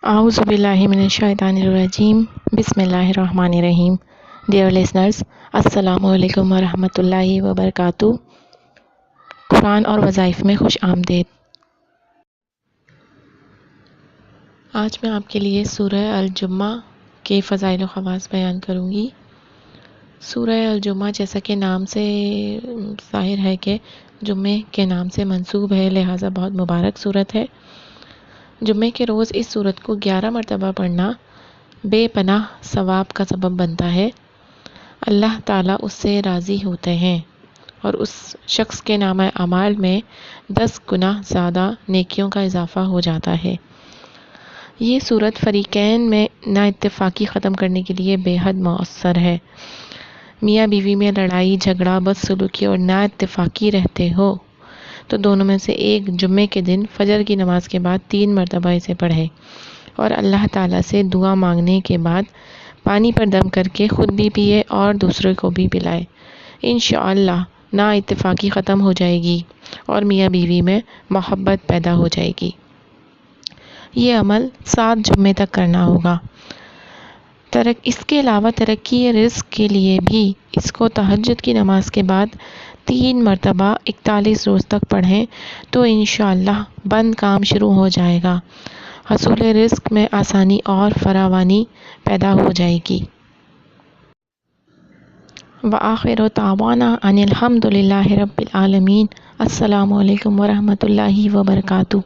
اعوذ باللہ من الشیطان الرجیم بسم اللہ الرحمن الرحیم. ڈیئر لسنرز، السلام علیکم ورحمۃ اللہ وبرکاتہ. قرآن اور وظائف میں خوش آمدید. آج میں آپ کے لیے سورہ الجمعہ کے فضائل و خواص بیان کروں گی. سورہ الجمعہ جیسا کہ نام سے ظاہر ہے کہ جمعے کے نام سے منسوب ہے، لہٰذا بہت مبارک صورت ہے. جمعے کے روز اس سورت کو 11 مرتبہ پڑھنا بے پناہ ثواب کا سبب بنتا ہے. اللہ تعالیٰ اس سے راضی ہوتے ہیں اور اس شخص کے نامہ اعمال میں 10 گنا زیادہ نیکیوں کا اضافہ ہو جاتا ہے. یہ سورت فریقین میں نا اتفاقی ختم کرنے کے لیے بے حد مؤثر ہے. میاں بیوی میں لڑائی جھگڑا بدسلوکی اور نا اتفاقی رہتے ہو تو دونوں میں سے ایک جمعے کے دن فجر کی نماز کے بعد 3 مرتبہ اسے پڑھے اور اللہ تعالیٰ سے دعا مانگنے کے بعد پانی پر دم کر کے خود بھی پیے اور دوسرے کو بھی پلائے. انشاءاللہ نا اتفاقی ختم ہو جائے گی اور میاں بیوی میں محبت پیدا ہو جائے گی. یہ عمل 7 جمعے تک کرنا ہوگا. اس کے علاوہ ترقی رزق کے لیے بھی اس کو تہجد کی نماز کے بعد 3 مرتبہ 41 روز تک پڑھیں تو انشاءاللہ بند کام شروع ہو جائے گا. حصول رزق میں آسانی اور فراوانی پیدا ہو جائے گی. وآخر دعوانا ان الحمد للہ رب العالمین. السلام علیکم ورحمۃ اللہ وبرکاتہ.